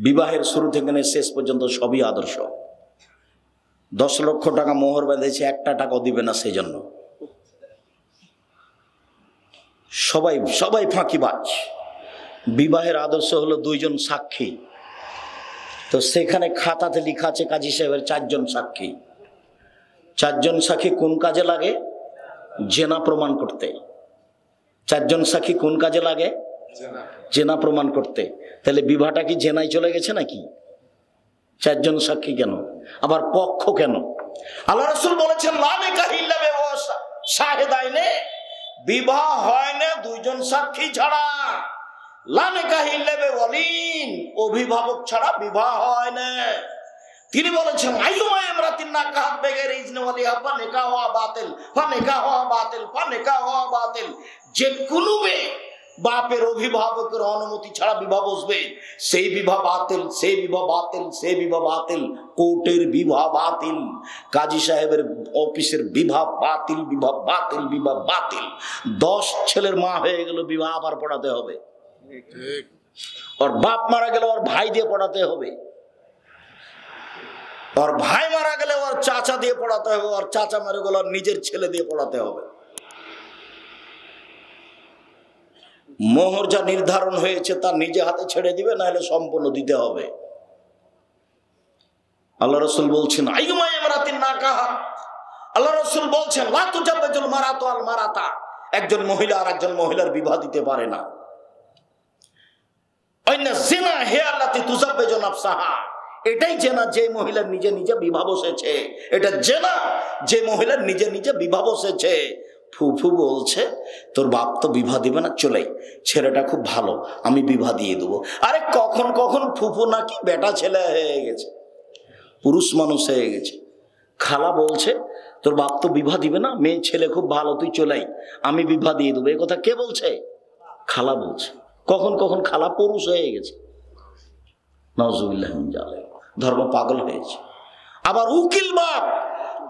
বিবাহের শুরু থেকে শেষ পর্যন্ত সবই আদর্শ। 10 লক্ষ টাকা মোহর বেঁধেছে, একটা টাকাও দিবে না, সেই জন্য সবাই সবাই ফাঁকিবাজ। বিবাহের আদর্শ হলো 2 জন সাক্ষী। তো সেখানে খাতাতে লেখা আছে কাজী সাহেবের 4 জন সাক্ষী। 4 জন সাক্ষী কোন কাজে লাগে? জেনা প্রমাণ করতে। 4 জন সাক্ষী কোন কাজে লাগে? জেনা প্রমাণ করতে। তাহলে বিবাহটা কি জেনায় চলে গেছে নাকি? 4 জন সাক্ষী কেন? আবার পক্ষ কেন? আল্লাহ রাসূল বলেছেন লা নিকাহ ইল্লা বিশাহিদাইনে, বিবাহ হয় না 2 জন সাক্ষী ছাড়া। লা নিকাহ ইল্লা বিওয়ালিন, অভিভাবক ছাড়া বিবাহ হয় না। তিনি বলেছেন আইয়ুমা ইমরাতিন নাকাহাত বিগাইরি ইজনি ওয়ালিহা ফানিকাহুহা বাতিল, ফানিকাহুহা বাতিল, ফানিকাহুহা বাতিল। যে কোনো মেয়ে বাপের অভিভাবকের অনুমতি ছাড়া বিবাহ বসবে, সেই বিবাহ বাতিল, সেই বিবাহ বাতিল, সেই বিবাহ বাতিল। কোর্টের বিবাহ বাতিল, কাজী সাহেবের অফিসের বিবাহ বাতিল, বিবাহ বাতিল, বিবাহ বাতিল। 10 ছেলের মা হয়ে গেল, বিবাহ আবার পড়াতে হবে। ওর বাপ মারা গেলে ওর ভাই দিয়ে পড়াতে হবে, ওর ভাই মারা গেলে ওর চাচা দিয়ে পড়াতে হবে, ওর চাচা মারা গেলে ওর নিজের ছেলে দিয়ে পড়াতে হবে। মোহর যা নির্ধারণ হয়েছে তা নিজে হাতে ছেড়ে দিবে, না হলে সম্পূর্ণ দিতে হবে। আল্লাহ রাসূল বলছেন আইয়ুমা ইমরাতিন নাকাহাত, আল্লাহ রাসূল বলছেন লা তুজাব্বাজুল মারাতু আল মারাতা, একজন মহিলা আর একজন মহিলার বিবাহ দিতে পারে না। আইনা জিনা হে আল্লাতি তুজাব্বাজু নাফসাহা, এটাই জেনা যে মহিলার নিজে নিজে বিবাহ বসেছে। এটা জেনা যে মহিলার নিজে নিজে বিবাহ বসেছে। ফুফু বলছে তোর বাপ তো বিবাহ দিবে না, চলে ছেলেটা খুব ভালো, আমি বিবাহ দিয়ে দেবো। আরে কখন কখন ফুফু নাকি বেটা ছেলে হয়ে গেছে, পুরুষ মানুষ হয়ে গেছে। খালা বলছে তোর বাপ তো বিবাহ দিবে না, মেয়ে ছেলে খুব ভালো, তুই চলাই, আমি বিবাহ দিয়ে দেবো। এই কথা কে বলছে? খালা বলছে। কখন কখন খালা পুরুষ হয়ে গেছে। নাউজুবিল্লাহ মিন জালিক, ধর্ম পাগল হয়েছে। আবার উকিল বাপ,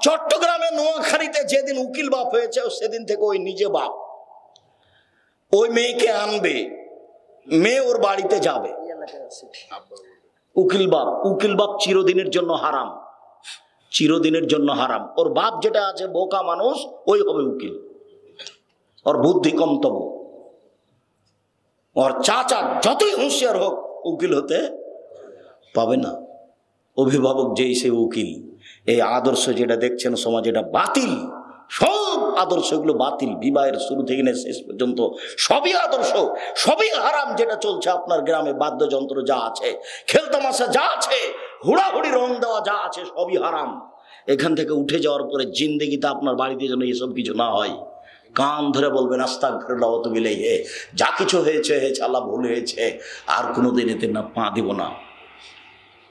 চট্টগ্রামে নোয়াখালীতে যেদিন উকিল বাপ হয়েছে সেদিন থেকে ওই নিজে বাপ, ওই মেয়েকে আনবে, মেয়ে ওর বাড়িতে যাবে। উকিল বাপ, উকিল বাপ চিরদিনের জন্য হারাম, চিরদিনের জন্য হারাম। ওর বাপ যেটা আছে বোকা মানুষ, ওই হবে উকিল, ওর বুদ্ধি কম তবু। ওর চাচা যতই হুঁশিয়ার হোক উকিল হতে পাবে না। অভিভাবক যেই সে উকিল। এই আদর্শ যেটা দেখছেন সমাজ, এটা বাতিল। সব আদর্শগুলো বাতিল। বিবাহের শুরু থেকে শেষ পর্যন্ত সবই আদর্শ, সবই হারাম। যেটা চলছে আপনার গ্রামে, বাদ্যযন্ত্র যা আছে, খেলতামাশা যা আছে, হুড়াহুড়ি রং দেওয়া যা আছে, সবই হারাম। এখান থেকে উঠে যাওয়ার পরে জিন্দেগিতে আপনার বাড়িতে যেন এসব কিছু না হয়। কান ধরে বলবেন আস্তাগফিরুল্লাহ ওয়া আতুবু ইলাইহি, যা কিছু হয়েছে হয়েছে, আল্লাহ ভুল হয়েছে, আর কোনোদিন এতে না পা দিব না।